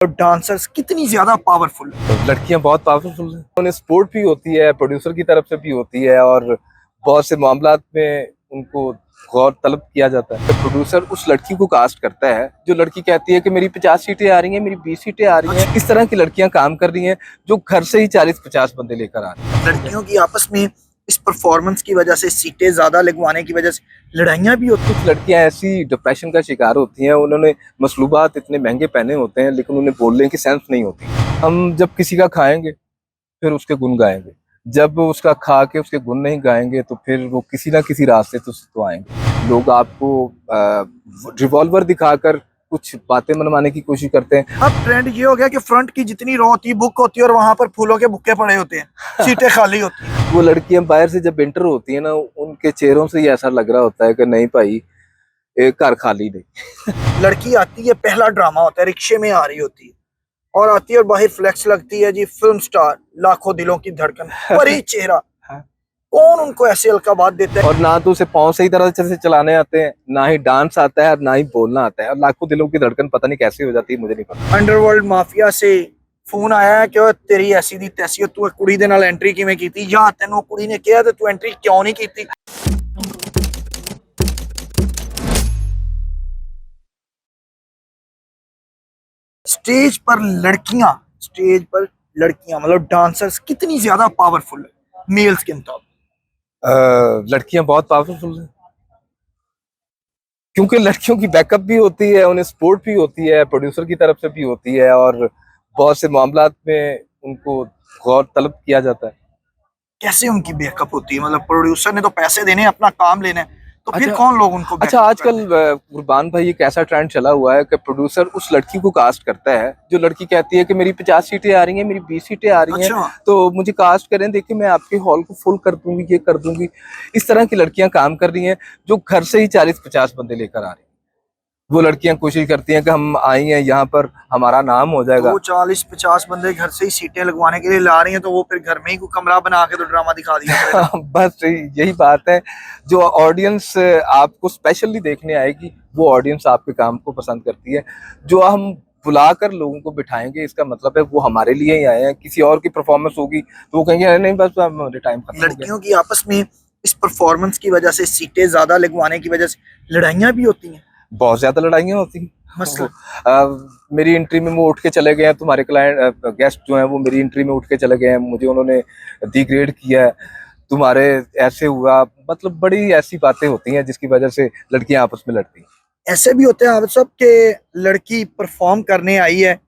Dancers कितनी ज्यादा powerful है। लड़कियां बहुत पावरफुल हैं। उन्हें सपोर्ट भी होती है, प्रोड्यूसर की तरफ से भी होती है और बहुत से मामलात में उनको गौर तलब किया जाता है। तो प्रोड्यूसर उस लड़की को कास्ट करता है जो लड़की कहती है कि मेरी 50 सीटें आ रही हैं, मेरी 20 सीटें आ रही हैं। इस तरह की लड़कियां काम कर रही हैं जो घर से ही 40-50 बंदे लेकर आ रही हैं। लड़कियों की आपस में इस परफॉर्मेंस की वजह से सीटें ज्यादा लगवाने की वजह से लड़ाइयां भी होती कुछ लड़कियां ऐसी डिप्रेशन का शिकार होती हैं, उन्होंने मसलूबात इतने महंगे पहने होते हैं लेकिन उन्हें बोलने की सेंस नहीं होती। हम जब किसी का खाएंगे फिर उसके गुण गाएंगे, जब उसका खा के उसके गुण नहीं गाएंगे तो फिर वो किसी ना किसी रास्ते तो आएंगे। लोग आपको रिवॉल्वर दिखाकर कुछ बातें मनवाने की कोशिश करते हैं। अब ट्रेंड ये हो गया कि फ्रंट की जितनी रो होती है बुक होती है और वहां पर फूलों के बुक्के पड़े होते हैं, सीटें खाली होती हैं। वो लड़कियां बाहर से जब एंटर होती है ना, उनके चेहरों से ही ऐसा लग रहा होता है कि नहीं भाई, एक घर खाली नहीं। लड़की आती है, पहला ड्रामा होता है, रिक्शे में आ रही होती है और आती है और बाहर फ्लेक्स लगती है जी, फिल्म स्टार, लाखों दिलों की धड़कन, परी चेहरा। कौन उनको ऐसे अलकाबात देता है? और ना तो उसे पाँव सही तरह से चलाने आते हैं, ना ही डांस आता है और ना ही बोलना आता है, और लाखों दिलों की धड़कन पता नहीं कैसे हो जाती है, मुझे नहीं पता। अंडरवर्ल्ड माफिया से फोन आया है कि ओए तेरी ऐसी दी तैसी तू कुड़ी दे नाल एंट्री किवें कीती, या तेनों कुड़ी ने कहा ते तू एंट्री क्यों नहीं कीती? स्टेज पर लड़कियां स्टेज पर लड़कियां मतलब डांसर्स कितनी ज्यादा पावरफुल है मेल्स के मुताबिक। लड़कियां बहुत पावरफुल हैं क्योंकि लड़कियों की बैकअप भी होती है, उन्हें सपोर्ट भी होती है, प्रोड्यूसर की तरफ से भी होती है और बहुत से मामलात में उनको गौर तलब किया जाता है। कैसे उनकी बैकअप होती है? मतलब प्रोड्यूसर ने तो पैसे देने हैं, अपना काम लेना है, तो फिर अच्छा कौन लोग उनको अच्छा, बैकअप आजकल करते हैं? कुर्बान भाई एक ऐसा ट्रेंड चला हुआ है कि प्रोड्यूसर उस लड़की को कास्ट करता है जो लड़की कहती है कि मेरी 50 सीटें आ रही हैं, मेरी 20 सीटें आ रही हैं, अच्छा, तो मुझे कास्ट करें, देखिए मैं आपके हॉल को फुल कर दूंगी, ये कर दूंगी। इस तरह की लड़कियां काम कर रही हैं जो घर से ही 40-50 बंदे लेकर आ रही हैं। वो लड़कियां कोशिश करती हैं कि हम आई हैं यहाँ पर, हमारा नाम हो जाएगा। तो 40-50 बंदे घर से ही सीटें लगवाने के लिए ला रही हैं, तो वो फिर घर में ही कोई कमरा बना के तो ड्रामा दिखा दिया करेगा। बस यही बात है। जो ऑडियंस आपको स्पेशली देखने आएगी वो ऑडियंस आपके काम को पसंद करती है। जो हम बुलाकर लोगों को बिठाएंगे इसका मतलब है वो हमारे लिए ही आए हैं। किसी और की परफॉर्मेंस होगी तो वो कहेंगे अरे नहीं बस हमारे टाइम खत्म हो गया। लड़कियों की आपस में इस परफॉर्मेंस की वजह से सीटें ज्यादा लगवाने की वजह से लड़ाइयां भी होती हैं। बहुत ज्यादा लड़ाइयाँ होती हैं। मसलन मेरी एंट्री में वो उठ के चले गए हैं, तुम्हारे क्लाइंट गेस्ट जो हैं वो मेरी एंट्री में उठ के चले गए हैं, मुझे उन्होंने डिग्रेड किया है, तुम्हारे ऐसे हुआ, मतलब बड़ी ऐसी बातें होती हैं जिसकी वजह से लड़कियां आपस में लड़ती हैं। ऐसे भी होते हैं आप सब के लड़की परफॉर्म करने आई है,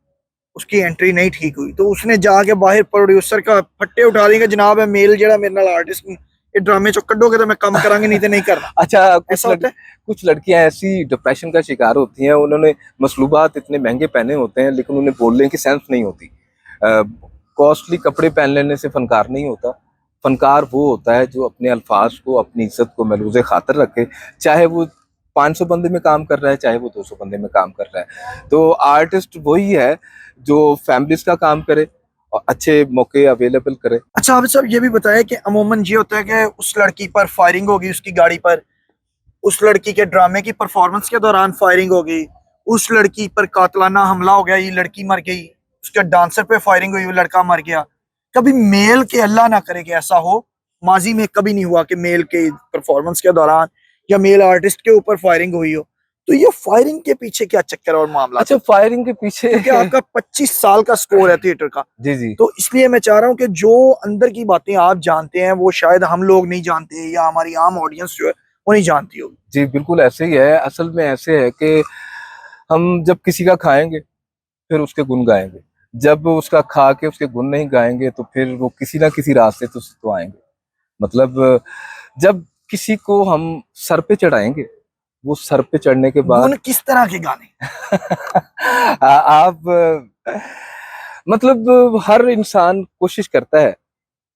उसकी एंट्री नहीं ठीक हुई तो उसने जाके बाहर प्रोड्यूसर का फट्टे उठा देंगे, जनाब है मेल जेड़ा मेरे नाल आर्टिस्ट ये ड्रामे चो कड्डोगे तो मैं कम करांगे, नहीं तो नहीं करना। अच्छा, ऐसा होता है। कुछ लड़कियां ऐसी डिप्रेशन का शिकार होती हैं, उन्होंने मसलूबात इतने महंगे पहने होते हैं लेकिन उन्हें बोलने की सेंस नहीं होती। कॉस्टली कपड़े पहन लेने से फनकार नहीं होता। फनकार वो होता है जो अपने अल्फाज को, अपनी इज्जत को महफूज़ खातिर रखे, चाहे वो 500 बंदे में काम कर रहा है, चाहे वो 200 बंदे में काम कर रहा है। तो आर्टिस्ट वही है जो फैमिलीज का काम करे और अच्छे मौके अवेलेबल करे। अच्छा आप सब ये भी बताया कि अमूमन ये होता है कि उस लड़की पर फायरिंग होगी, उसकी गाड़ी पर, उस लड़की के ड्रामे की परफॉर्मेंस के दौरान फायरिंग होगी, उस लड़की पर कातलाना हमला हो गया, ये लड़की मर गई, उसके डांसर पे फायरिंग हुई, वो लड़का मर गया। कभी मेल के, अल्लाह ना करे कि ऐसा हो, माजी में कभी नहीं हुआ कि मेल के परफॉर्मेंस के दौरान या मेल आर्टिस्ट के ऊपर फायरिंग हुई हो, तो ये फायरिंग के पीछे क्या चक्कर और मामला? अच्छा, फायरिंग के पीछे क्योंकि आपका 25 साल का स्कोर है थिएटर का, जी जी तो इसलिए मैं चाह रहा हूँ कि जो अंदर की बातें आप जानते हैं वो शायद हम लोग नहीं जानते या हमारी आम ऑडियंस जो है वो नहीं जानती होगी। जी, बिल्कुल ऐसे ही है। असल में ऐसे है कि हम जब किसी का खाएंगे फिर उसके गुण गाएंगे, जब उसका खा के उसके गुण नहीं गाएंगे तो फिर वो किसी ना किसी रास्ते तो आएंगे। मतलब जब किसी को हम सर पे चढ़ाएंगे, वो सर पे चढ़ने के गुण बाद किस तरह के गाने? आप मतलब हर इंसान कोशिश करता है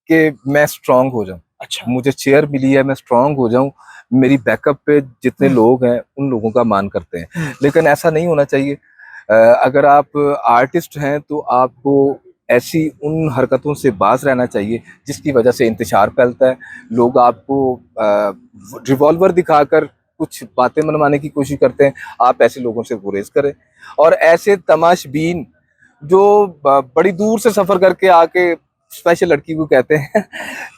कि मैं स्ट्रांग हो जाऊं, अच्छा। मुझे चेयर मिली है, मैं स्ट्रांग हो जाऊं, मेरी बैकअप पे जितने लोग हैं उन लोगों का मान करते हैं, लेकिन ऐसा नहीं होना चाहिए। अगर आप आर्टिस्ट हैं तो आपको ऐसी उन हरकतों से बाज रहना चाहिए जिसकी वजह से इंतशार फैलता है। लोग आपको रिवॉल्वर दिखाकर कुछ बातें मनवाने की कोशिश करते हैं, आप ऐसे लोगों से गुरेज करें। और ऐसे तमाशबीन जो बड़ी दूर से सफर करके आके स्पेशल लड़की को कहते हैं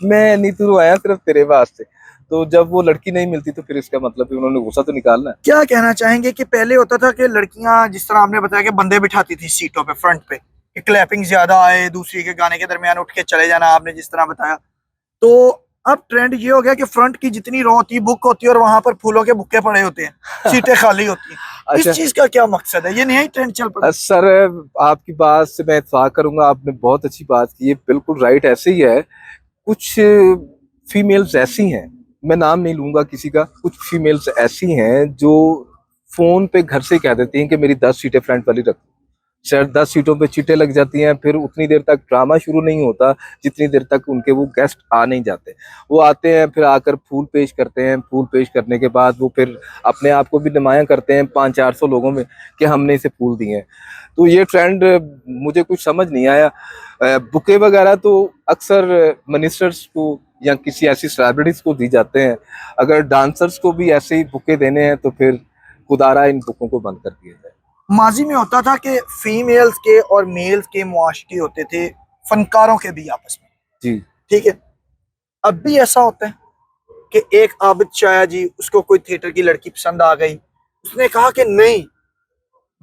मैं नीतू आया सिर्फ तेरे वास्ते। तो जब वो लड़की नहीं मिलती तो फिर इसका मतलब है उन्होंने गुस्सा तो निकालना है। क्या कहना चाहेंगे कि पहले होता था कि लड़कियां जिस तरह आपने बताया कि बंदे बिठाती थी सीटों पे फ्रंट पे कि क्लैपिंग ज्यादा आए, दूसरी के गाने के दरमियान उठ के चले जाना, आपने जिस तरह बताया। तो अब ट्रेंड ये हो गया कि फ्रंट की जितनी रो होती है बुक होती है और वहां पर फूलों के बुक्के पड़े होते हैं, सीटें खाली होती हैं। अच्छा इस चीज का क्या मकसद है? ये नया ही ट्रेंड चल पड़ा। सर, आपकी बात से मैं इत्तेफाक करूंगा, आपने बहुत अच्छी बात की है, बिल्कुल राइट ऐसे ही है। कुछ फीमेल्स ऐसी हैं, मैं नाम नहीं लूंगा किसी का, कुछ फीमेल्स ऐसी हैं जो फोन पे घर से कह देती हैं कि मेरी 10 सीटें फ्रंट वाली रख दो। शायद 10 सीटों पे चीटें लग जाती हैं, फिर उतनी देर तक ड्रामा शुरू नहीं होता जितनी देर तक उनके वो गेस्ट आ नहीं जाते। वो आते हैं, फिर आकर फूल पेश करते हैं, फूल पेश करने के बाद वो फिर अपने आप को भी नुमायां करते हैं 500-400 लोगों में कि हमने इसे फूल दिए हैं। तो ये ट्रेंड मुझे कुछ समझ नहीं आया। बुके वगैरह तो अक्सर मिनिस्टर्स को या किसी ऐसी सेलिब्रिटीज को दी जाते हैं। अगर डांसर्स को भी ऐसे ही बुके देने हैं तो फिर खुदारा इन बुकों को बंद कर दिया जाए। माजी में होता था कि फीमेल्स के और मेल्स के मुआशरे होते थे, फनकारों के भी आपस में, जी ठीक है। अब भी ऐसा होता है कि एक आबिद शाया जी, उसको कोई थिएटर की लड़की पसंद आ गई, उसने कहा कि नहीं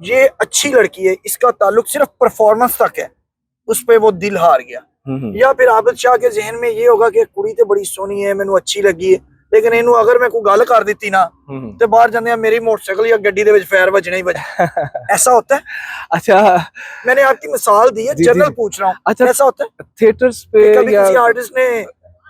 ये अच्छी लड़की है, इसका ताल्लुक सिर्फ परफॉर्मेंस तक है, उस पर वो दिल हार गया। या फिर आबिद शाह के जहन में ये होगा कि कुड़ी तो बड़ी सोहनी है, मैनू अच्छी लगी है, लेकिन इनू अगर मैं कोई गल कर दी ना तो बाहर जाने मेरी मोटरसाइकिल या गड्डी दे विच फैर बजने ही बजने। ऐसा होता है। अच्छा, मैंने आपकी मिसाल दी है, जी, जनरल जी। पूछ रहा हूँ। अच्छा, ऐसा होता है थिएटर्स कि पे कभी या किसी आर्टिस्ट ने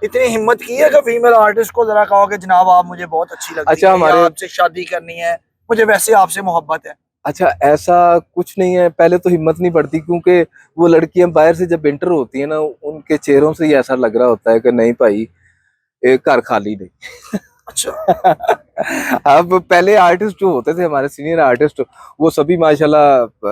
इतनी हिम्मत की है कि फीमेल आर्टिस्ट को जरा कहो कि जनाब आप मुझे बहुत अच्छी लगती अच्छा है, हमारे या आपसे शादी करनी है, मुझे वैसे आपसे मोहब्बत है। अच्छा ऐसा कुछ नहीं है। पहले तो हिम्मत नहीं पड़ती क्योंकि वो लड़कियां बाहर से जब एंटर होती है ना, उनके चेहरों से ही ऐसा लग रहा होता है कि नहीं भाई, एक घर खाली नहीं। अच्छा। अब पहले आर्टिस्ट जो होते थे, हमारे सीनियर आर्टिस्ट, वो सभी माशाल्लाह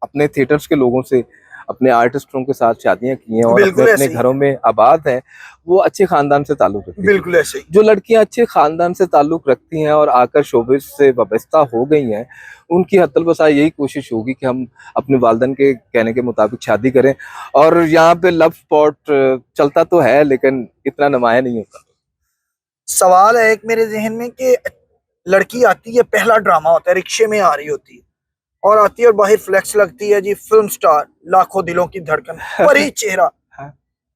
अपने थिएटर्स के लोगों से, अपने आर्टिस्टों के साथ शादियां की हैं और अपने बिल्कुल अपने ऐसे ही घरों है, में आबाद हैं। वो अच्छे खानदान से ताल्लुक रखती थी। बिल्कुल ऐसे ही। जो लड़कियां अच्छे खानदान से ताल्लुक रखती हैं और आकर शोबे से वाबस्ता हो गई हैं, उनकी हत्तल बसा यही कोशिश होगी कि हम अपने वालिदैन के कहने के मुताबिक शादी करें। और यहाँ पे लव स्पॉट चलता तो है लेकिन इतना नुमाया नहीं होता। सवाल है एक मेरे जहन में कि लड़की आती है, पहला ड्रामा होता है, रिक्शे में आ रही होती है और आती है और बाहर फ्लेक्स लगती है जी, फिल्म स्टार, लाखों दिलों की धड़कन, परी चेहरा। हाँ।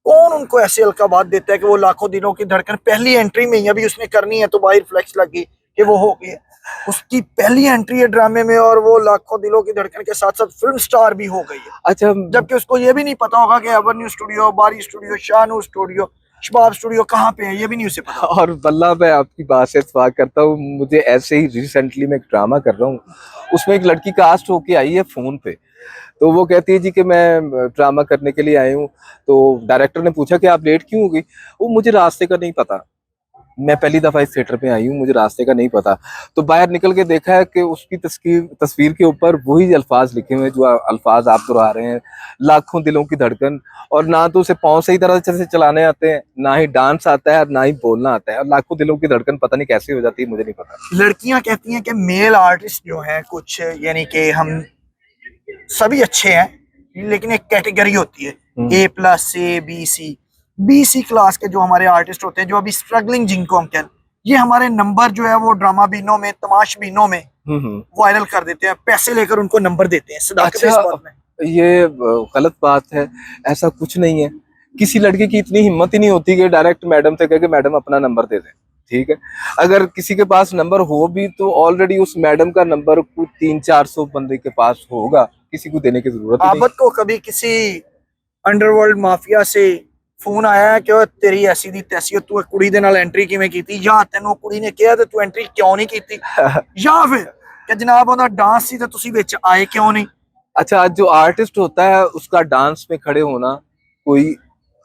कौन उनको ऐसे अलकाबात देता है कि वो लाखों दिलों की धड़कन पहली एंट्री में ही अभी उसने करनी है तो बाहर फ्लेक्स लग गई कि वो हो गई। उसकी पहली एंट्री है ड्रामे में और वो लाखों दिलों की धड़कन के साथ साथ फिल्म स्टार भी हो गई है, अच्छा, जबकि उसको ये भी नहीं पता होगा कि एवेन्यू स्टूडियो, बारी स्टूडियो, शाहनूर स्टूडियो, शबाब स्टूडियो कहाँ पे है, ये भी नहीं उसे पता। और वल्लाह मैं आपकी बात से इत्तेफाक करता हूँ। मुझे ऐसे ही रिसेंटली मैं एक ड्रामा कर रहा हूँ, उसमें एक लड़की कास्ट होके आई है फोन पे। तो वो कहती है जी कि मैं ड्रामा करने के लिए आई हूँ। तो डायरेक्टर ने पूछा कि आप लेट क्यों हो गई? वो मुझे रास्ते का नहीं पता, मैं पहली दफा इस थिएटर पे आई हूँ, मुझे रास्ते का नहीं पता। तो बाहर निकल के देखा है कि उसकी तस्वीर के ऊपर वही अल्फाज लिखे हुए हैं जो अल्फाज आप दोहरा रहे हैं, लाखों दिलों की धड़कन। और ना तो उसे पाँव सही तरह से चलाने आते हैं, ना ही डांस आता है, और ना ही बोलना आता है। और लाखों दिलों की धड़कन पता नहीं कैसे हो जाती है, मुझे नहीं पता। लड़कियां कहती हैं कि मेल आर्टिस्ट जो हैं कुछ, यानी कि हम सभी अच्छे हैं लेकिन एक कैटेगरी होती है A+ A B C class के जो हमारे आर्टिस्ट होते हैं, जो अभी स्ट्रगलिंग जिनको हम कहते हैं, ये हमारे नंबर जो है वो ड्रामा बीनों में, तमाश बीनों में वायरल कर देते हैं, पैसे लेकर उनको नंबर देते हैं। सदाकत है इस बात में? ये गलत बात है, ऐसा कुछ नहीं है। किसी लड़के की इतनी हिम्मत ही नहीं होती कि डायरेक्ट मैडम से कहे कि मैडम अपना नंबर दे दें, ठीक है। अगर किसी के पास नंबर हो भी तो ऑलरेडी उस मैडम का नंबर कुछ 300-400 बंदे के पास होगा, किसी को देने की जरूरत ही नहीं। आबद को कभी किसी अंडरवर्ल्ड माफिया से फोन आया है कि ओए तेरी ऐसी दी तैसी हो, तू कुड़ी दे नाल एंट्री किवें कीती, या तेनों कुड़ी ने कहा ते तू एंट्री क्यों नहीं कीती, या फिर कि जनाब ओदा डांस सी ते तुसी विच आए क्यों नहीं? अच्छा, जो आर्टिस्ट होता है उसका डांस में खड़े होना कोई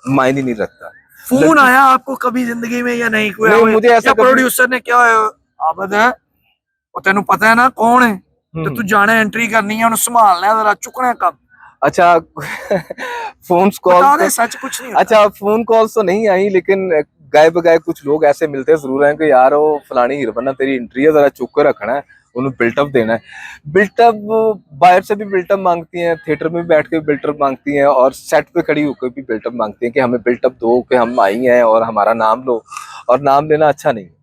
मायने नहीं रखता। फोन आया आपको कभी जिंदगी में या नहीं? कोई नहीं, मुझे ऐसा कभी प्रोड्यूसर ने क्या आबद है वो तेनू पता है ना कौन है, तो तू जाने एंट्री करनी है, उन्हें संभालना है, जरा चुकना है कब। अच्छा फोन कॉल सच कुछ नहीं होता। अच्छा, फोन कॉल्स तो नहीं आई, लेकिन गाए बगाए कुछ लोग ऐसे मिलते जरूर हैं कि यार वो फलानी हीरो बना तेरी एंट्री है, जरा चुप कर रखना है, उन्हें बिल्टअप देना है। बिल्टअप बाहर से भी बिल्टअप मांगती हैं, थिएटर में बैठ के बिल्टअप मांगती हैं और सेट पे खड़ी होकर भी बिल्टअप मांगती हैं कि हमें बिल्टअप दो, कि हम आई हैं और हमारा नाम लो। और नाम लेना अच्छा नहीं है।